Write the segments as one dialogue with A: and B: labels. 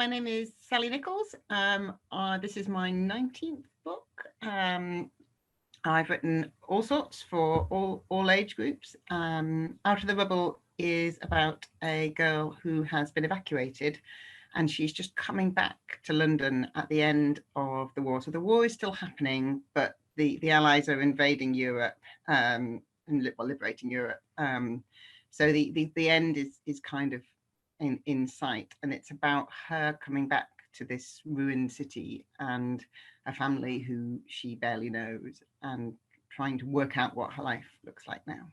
A: my name is Sally Nicholls. This is my 19th book. I've written all sorts for all age groups. Out of the Rubble is about a girl who has been evacuated, and she's just coming back to London at the end of the war. So the war is still happening, but the Allies are invading Europe and liberating Europe. So the end is kind of in sight, and it's about her coming back to this ruined city and a family who she barely knows, and trying to work out what her life looks like now.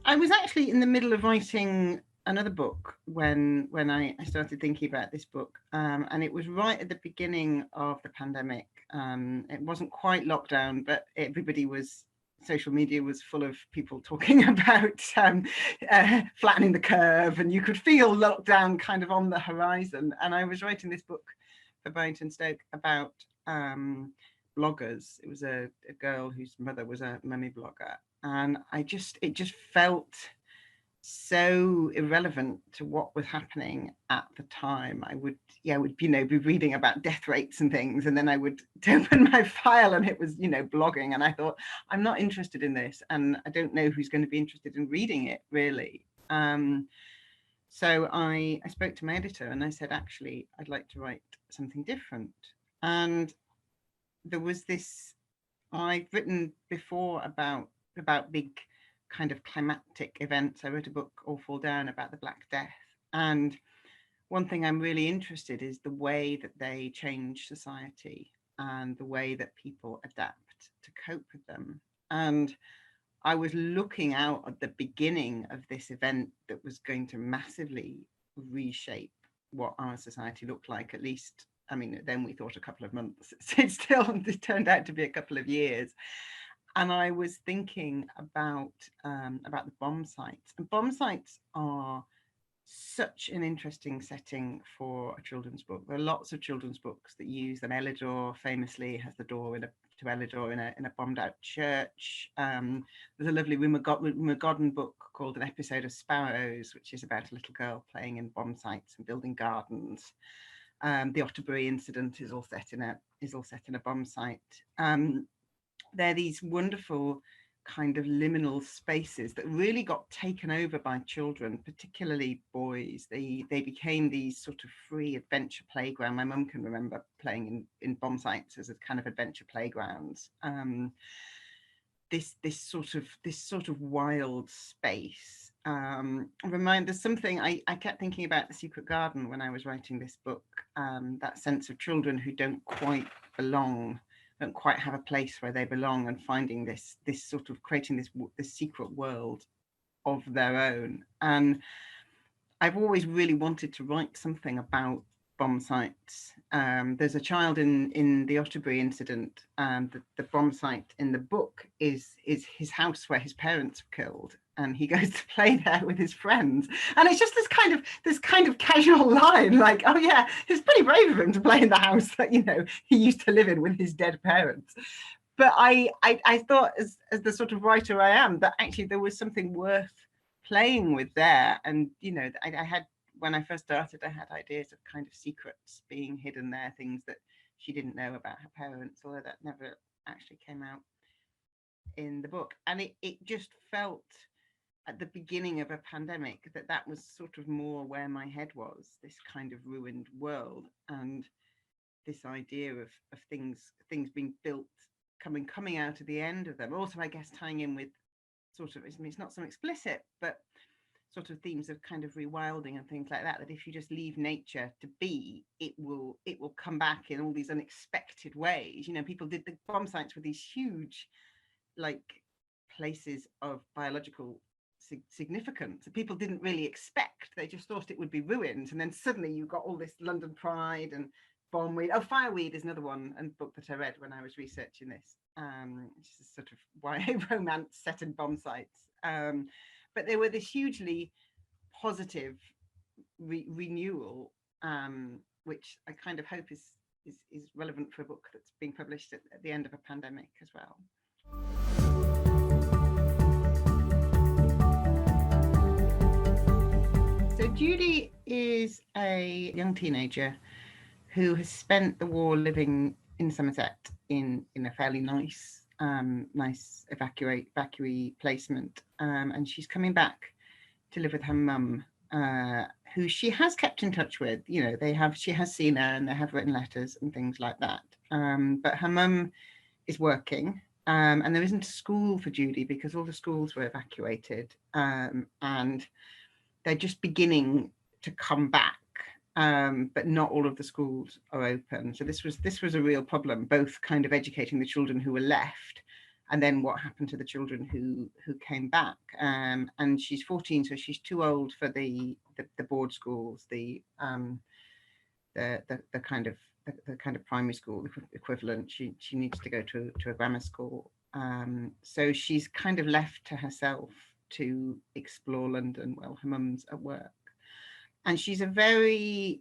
A: I was actually in the middle of writing another book when I started thinking about this book, and it was right at the beginning of the pandemic. It wasn't quite lockdown, but social media was full of people talking about flattening the curve, and you could feel lockdown kind of on the horizon. And I was writing this book for Barrington Stoke about bloggers. It was a girl whose mother was a mummy blogger, and it just felt so irrelevant to what was happening at the time. I would be reading about death rates and things, and then I would open my file and it was blogging, and I thought, I'm not interested in this, and I don't know who's going to be interested in reading it really. So I spoke to my editor and I said, actually, I'd like to write something different. And there was this, I've written before about big kind of climactic events. I wrote a book, All Fall Down, about the Black Death. And one thing I'm really interested is the way that they change society and the way that people adapt to cope with them. And I was looking out at the beginning of this event that was going to massively reshape what our society looked like, at least. I mean, then we thought a couple of months. It turned out to be a couple of years. And I was thinking about the bomb sites. And bomb sites are such an interesting setting for a children's book. There are lots of children's books that use them. Elidor famously has the door to Elidor in a bombed out church. There's a lovely Rumer Godden book called An Episode of Sparrows, which is about a little girl playing in bomb sites and building gardens. The Otterbury incident is all set in a bomb site. They're these wonderful kind of liminal spaces that really got taken over by children, particularly boys. They became these sort of free adventure playground. My mum can remember playing in bomb sites as a kind of adventure playgrounds. This sort of wild space. There's something I kept thinking about The Secret Garden when I was writing this book. That sense of children who don't quite belong, don't quite have a place where they belong, and finding this sort of creating this secret world of their own. And I've always really wanted to write something about bomb sites. There's a child in the Otterbury incident, and the bomb site in the book is his house where his parents were killed, and he goes to play there with his friends. And it's just this kind of casual line, like, oh yeah, it's pretty brave of him to play in the house that he used to live in with his dead parents. But I thought, as the sort of writer I am, that actually there was something worth playing with there. And I had, when I first started, I had ideas of kind of secrets being hidden there, things that she didn't know about her parents, although that never actually came out in the book. And it just felt at the beginning of a pandemic that was sort of more where my head was, this kind of ruined world, and this idea of things being built, coming out of the end of them. Also, I guess tying in with sort of, it's not so explicit, but sort of themes of kind of rewilding and things like that, that if you just leave nature to be, it will come back in all these unexpected ways. People did the bomb sites with these huge, like, places of biological significance that people didn't really expect. They just thought it would be ruined, and then suddenly you got all this London Pride and bombweed. Oh, Fireweed is another one, and book that I read when I was researching this, which is a sort of YA romance set in bomb sites. But they were this hugely positive renewal, which I kind of hope is relevant for a book that's being published at the end of a pandemic as well. So Judy is a young teenager who has spent the war living in Somerset in a fairly nice evacuee placement, and she's coming back to live with her mum, who she has kept in touch with. You know, she has seen her and they have written letters and things like that. But her mum is working, and there isn't a school for Judy because all the schools were evacuated, and they're just beginning to come back. But not all of the schools are open. So this was a real problem, both kind of educating the children who were left, and then what happened to the children who came back. And she's 14, so she's too old for the board schools, the kind of primary school equivalent. She needs to go to a grammar school. So she's kind of left to herself to explore London while her mum's at work. And she's a very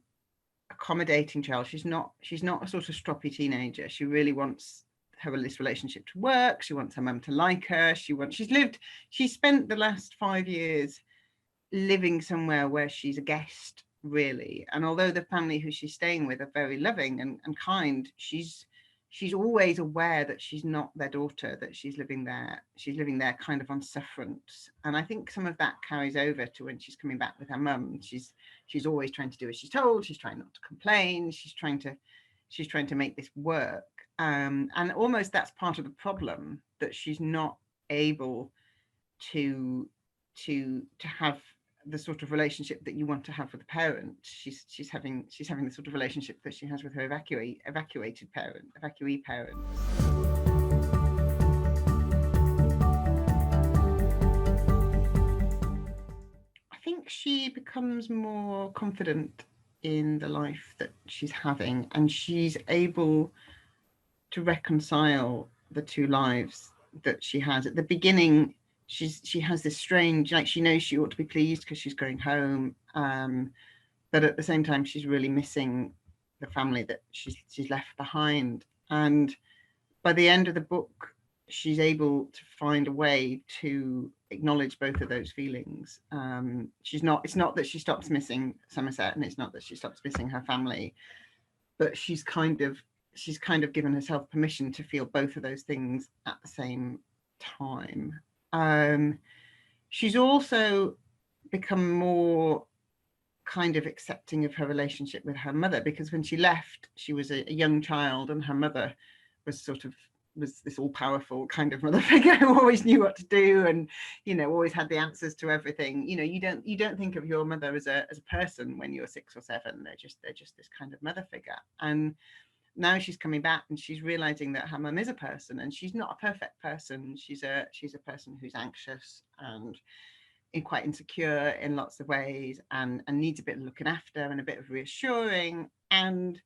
A: accommodating child. She's not a sort of stroppy teenager. She really wants this relationship to work. She wants her mum to like her. She's spent the last 5 years living somewhere where she's a guest, really. And although the family who she's staying with are very loving and kind, she's always aware that she's not their daughter, that she's living there kind of on sufferance. And I think some of that carries over to when she's coming back with her mum. She's always trying to do as she's told. She's trying not to complain. She's trying to make this work. And almost that's part of the problem, that she's not able to have the sort of relationship that you want to have with a parent. She's having the sort of relationship that she has with her evacuee parents. I think she becomes more confident in the life that she's having, and she's able to reconcile the two lives that she has. At the beginning, she has this strange, like, she knows she ought to be pleased because she's going home, but at the same time she's really missing the family that she's left behind. And by the end of the book, she's able to find a way to acknowledge both of those feelings. It's not that she stops missing Somerset, and it's not that she stops missing her family, but she's kind of given herself permission to feel both of those things at the same time. She's also become more kind of accepting of her relationship with her mother, because when she left, she was a young child, and her mother was this all-powerful kind of mother figure who always knew what to do, and always had the answers to everything. You don't think of your mother as a person when you're 6 or 7. They're just this kind of mother figure. And now she's coming back and she's realizing that her mum is a person, and she's not a perfect person. She's a person who's anxious and quite insecure in lots of ways, and needs a bit of looking after and a bit of reassuring. And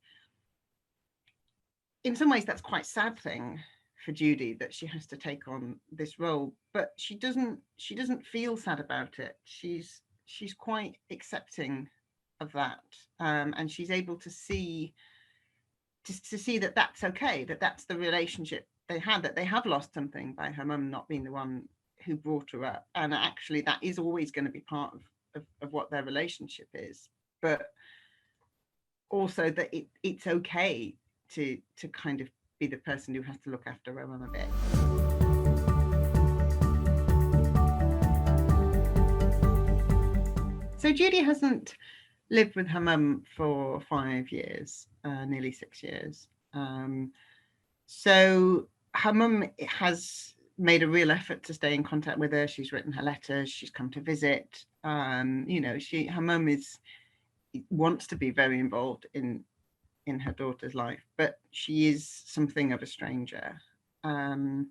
A: in some ways that's quite a sad thing for Judy, that she has to take on this role, but she doesn't feel sad about it. She's quite accepting of that, and she's able to see that that's okay, that that's the relationship they had, that they have lost something by her mum not being the one who brought her up, and actually that is always going to be part of what their relationship is, but also that it's okay to kind of be the person who has to look after her mum a bit. So Judy hasn't lived with her mum for 5 years, nearly 6 years. So her mum has made a real effort to stay in contact with her. She's written her letters. She's come to visit. Her mum wants to be very involved in her daughter's life, but she is something of a stranger. And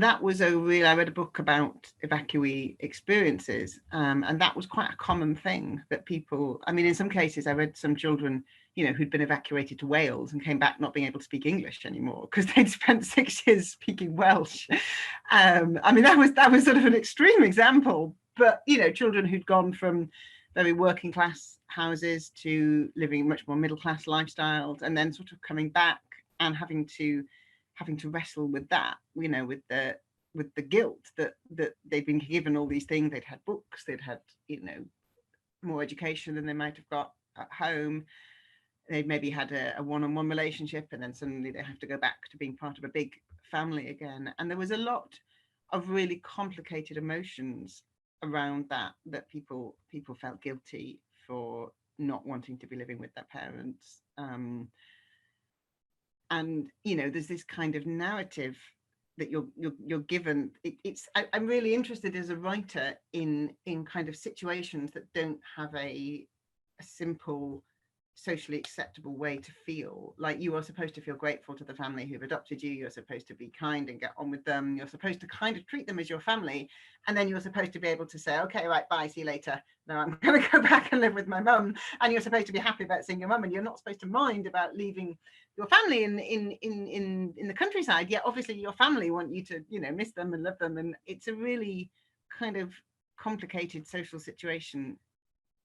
A: that was I read a book about evacuee experiences, and that was quite a common thing that people, in some cases I read some children, who'd been evacuated to Wales and came back not being able to speak English anymore because they'd spent 6 years speaking Welsh. That was sort of an extreme example, but children who'd gone from very working class houses to living much more middle class lifestyles, and then sort of coming back and having to wrestle with that, with the guilt that they'd been given all these things. They'd had books, they'd had more education than they might have got at home. They've maybe had a one-on-one relationship, and then suddenly they have to go back to being part of a big family again. And there was a lot of really complicated emotions around that people felt guilty for not wanting to be living with their parents. And there's this kind of narrative that you're given. I'm really interested as a writer in kind of situations that don't have a simple socially acceptable way to feel. Like, you are supposed to feel grateful to the family who've adopted you, you're supposed to be kind and get on with them, you're supposed to kind of treat them as your family, and then you're supposed to be able to say, okay, right, bye, see you later, no, I'm going to go back and live with my mum. And you're supposed to be happy about seeing your mum, and you're not supposed to mind about leaving your family in the countryside. Yet obviously your family want you to miss them and love them, and it's a really kind of complicated social situation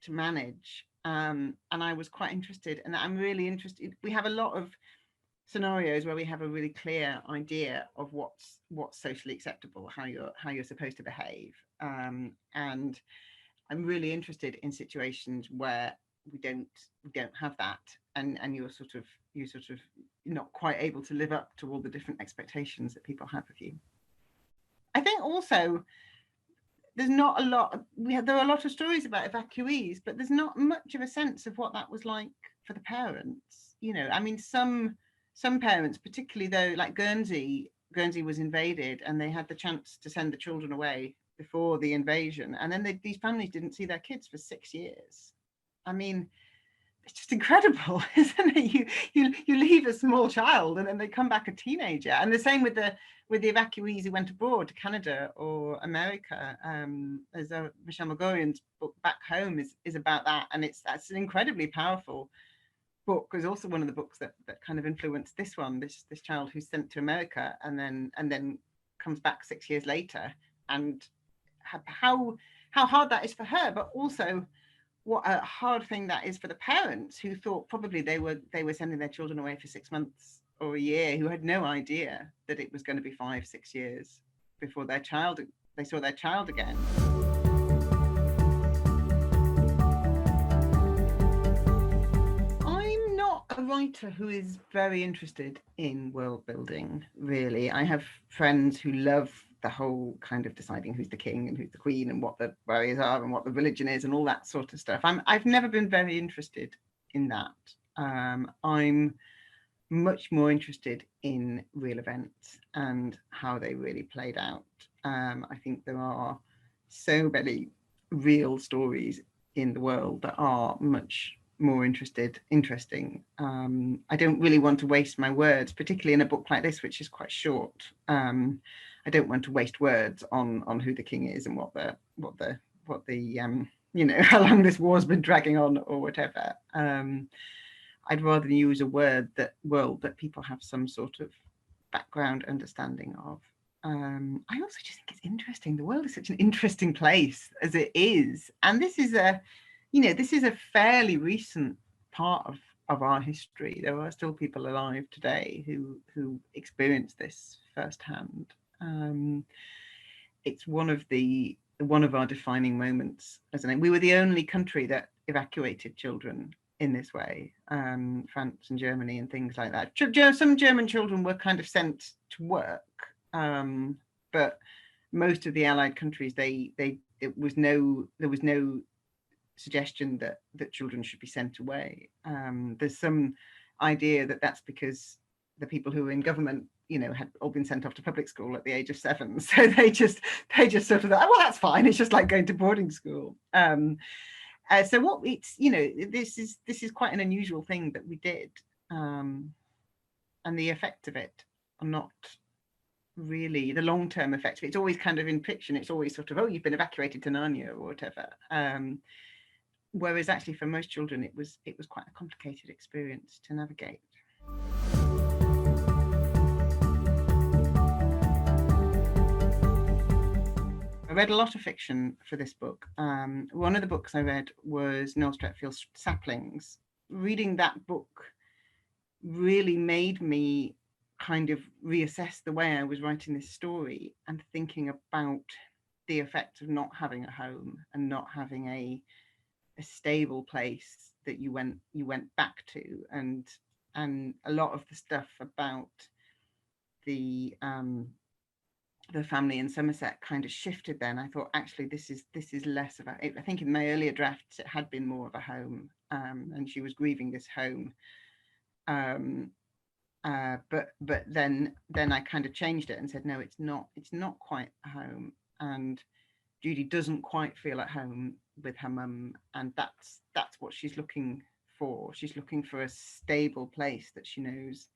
A: to manage. And I was quite interested, and I'm really interested. We have a lot of scenarios where we have a really clear idea of what's socially acceptable, how you're supposed to behave, and I'm really interested in situations where we don't have that, and you're sort of not quite able to live up to all the different expectations that people have of you. I think also there's not a lot. There are a lot of stories about evacuees, but there's not much of a sense of what that was like for the parents. I mean, some parents, particularly though, like Guernsey was invaded, and they had the chance to send the children away before the invasion, and then these families didn't see their kids for 6 years. I mean, it's just incredible, isn't it? You leave a small child, and then they come back a teenager. And the same with the evacuees who went abroad to Canada or America. As Michelle Magorian's book Back Home is about that, and that's an incredibly powerful book. It was also one of the books that kind of influenced this one. This child who's sent to America and then comes back 6 years later, and how hard that is for her, but also what a hard thing that is for the parents, who thought probably they were sending their children away for 6 months or a year, who had no idea that it was going to be 5-6 years before they saw their child again. I'm not a writer who is very interested in world building, really. I have friends who love the whole kind of deciding who's the king and who's the queen and what the warriors are and what the religion is and all that sort of stuff. I've never been very interested in that. I'm much more interested in real events and how they really played out. I think there are so many real stories in the world that are much more interesting. I don't really want to waste my words, particularly in a book like this, which is quite short. I don't want to waste words on who the king is and what the how long this war's been dragging on or whatever. I'd rather use a world that people have some sort of background understanding of. I also just think it's interesting. The world is such an interesting place as it is, and this is a fairly recent part of our history. There are still people alive today who experience this firsthand. It's one of our defining moments, isn't it? We were the only country that evacuated children in this way. France and Germany and things like that. Some German children were kind of sent to work, but most of the Allied countries, there was no suggestion that children should be sent away. There's some idea that that's because the people who were in government, had all been sent off to public school at the age of 7, so they just sort of thought, well, that's fine, it's just like going to boarding school. So what it's this is quite an unusual thing that we did, and the effect of it are not really the long-term effect of it. It's always kind of in fiction, it's always sort of, oh, you've been evacuated to Narnia or whatever. Whereas actually for most children it was quite a complicated experience to navigate. I read a lot of fiction for this book. One of the books I read was Noel Streatfeild's Saplings. Reading that book really made me kind of reassess the way I was writing this story and thinking about the effect of not having a home and not having a a stable place that you went back to, and a lot of the stuff about the family in Somerset kind of shifted then. I thought, actually, this is less about it. I think in my earlier drafts it had been more of a home, and she was grieving this home. But then I kind of changed it and said, no, it's not quite a home, and Judy doesn't quite feel at home with her mum, and that's what she's looking for. She's looking for a stable place that she knows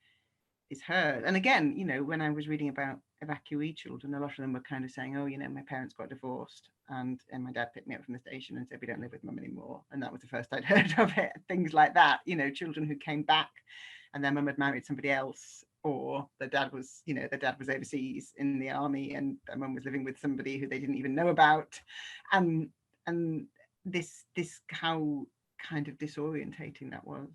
A: is her. And again, when I was reading about evacuee children, a lot of them were kind of saying, oh, my parents got divorced, and my dad picked me up from the station and said, we don't live with mum anymore. And that was the first I'd heard of it. Things like that, children who came back and their mum had married somebody else, or the dad was overseas in the army and their mum was living with somebody who they didn't even know about. And this how kind of disorientating that was.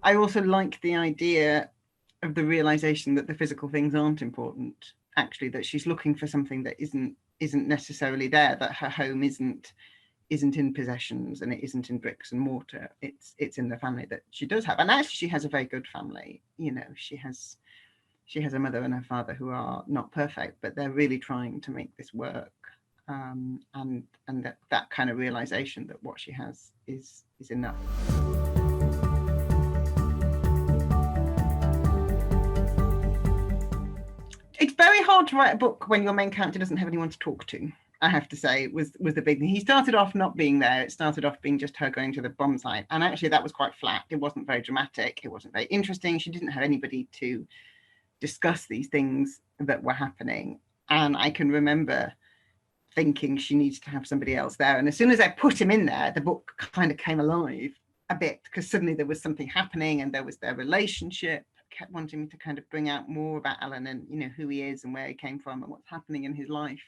A: I also like the idea of the realization that the physical things aren't important, actually, that she's looking for something that isn't necessarily there, that her home isn't in possessions and it isn't in bricks and mortar. It's in the family that she does have. And actually she has a very good family. She has a mother and her father who are not perfect, but they're really trying to make this work. And that kind of realization that what she has is enough. It's very hard to write a book when your main character doesn't have anyone to talk to, I have to say, was the big thing. He started off not being there. It started off being just her going to the bomb site. And actually that was quite flat. It wasn't very dramatic. It wasn't very interesting. She didn't have anybody to discuss these things that were happening. And I can remember thinking she needs to have somebody else there. And as soon as I put him in there, the book kind of came alive a bit, because suddenly there was something happening and there was their relationship. Kept wanting me to kind of bring out more about Alan and who he is and where he came from and what's happening in his life.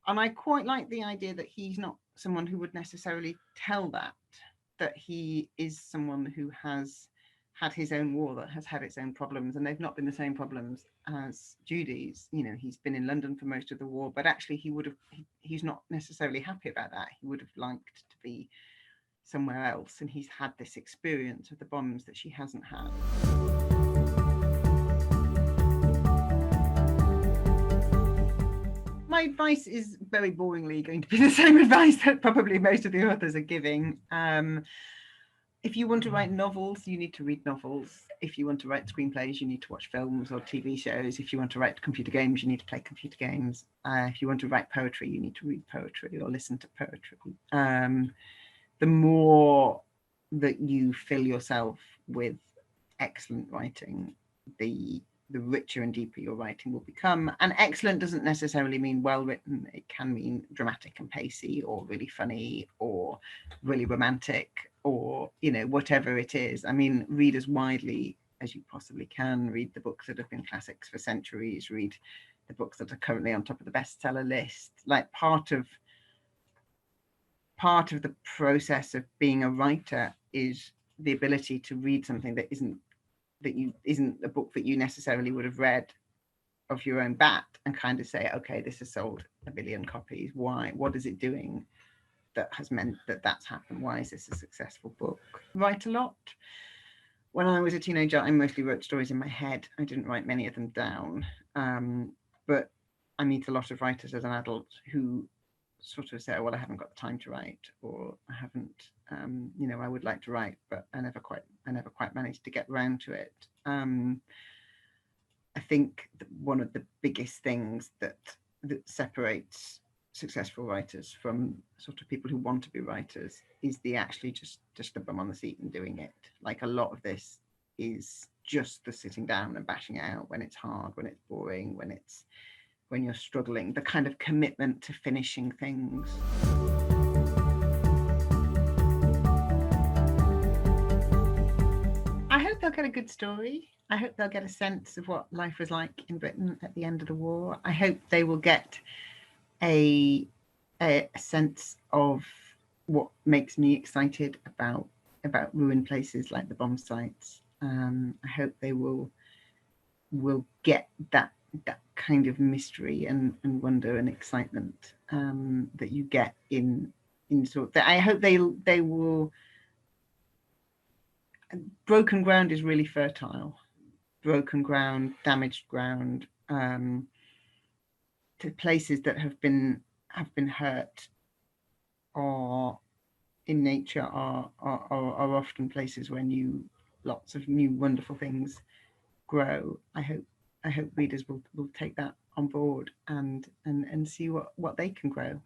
A: And I quite like the idea that he's not someone who would necessarily tell that he is someone who has had his own war, that has had its own problems, and they've not been the same problems as Judy's. He's been in London for most of the war, but actually he's not necessarily happy about that. He would have liked to be somewhere else, and he's had this experience of the bombs that she hasn't had. My advice is very boringly going to be the same advice that probably most of the authors are giving. If you want to write novels, you need to read novels. If you want to write screenplays, you need to watch films or TV shows. If you want to write computer games, you need to play computer games. If you want to write poetry, you need to read poetry or listen to poetry. The more that you fill yourself with excellent writing, the richer and deeper your writing will become. And excellent doesn't necessarily mean well written. It can mean dramatic and pacey, or really funny, or really romantic, or whatever it is. I mean, read as widely as you possibly can. Read the books that have been classics for centuries. Read the books that are currently on top of the bestseller list. Like part of the process of being a writer is the ability to read something that isn't a book that you necessarily would have read of your own bat, and kind of say, okay, this has sold 1 billion copies. Why? What is it doing that has meant that that's happened? Why is this a successful book? Write a lot. When I was a teenager, I mostly wrote stories in my head. I didn't write many of them down. But I meet a lot of writers as an adult who sort of say, oh, well, I haven't got the time to write, or I haven't, I would like to write, but I never quite managed to get around to it. I think that one of the biggest things that separates successful writers from sort of people who want to be writers is the actually just the bum on the seat and doing it. Like, a lot of this is just the sitting down and bashing it out when it's hard, when it's boring, when you're struggling, the kind of commitment to finishing things. I hope they'll get a good story. I hope they'll get a sense of what life was like in Britain at the end of the war. I hope they will get a sense of what makes me excited about ruined places like the bomb sites. I hope they will get that that kind of mystery and wonder and excitement that you get in sort of, I hope they will. Broken ground is really fertile. Broken ground, damaged ground, to places that have been hurt, or in nature are often places where lots of new wonderful things grow. I hope readers will take that on board and see what they can grow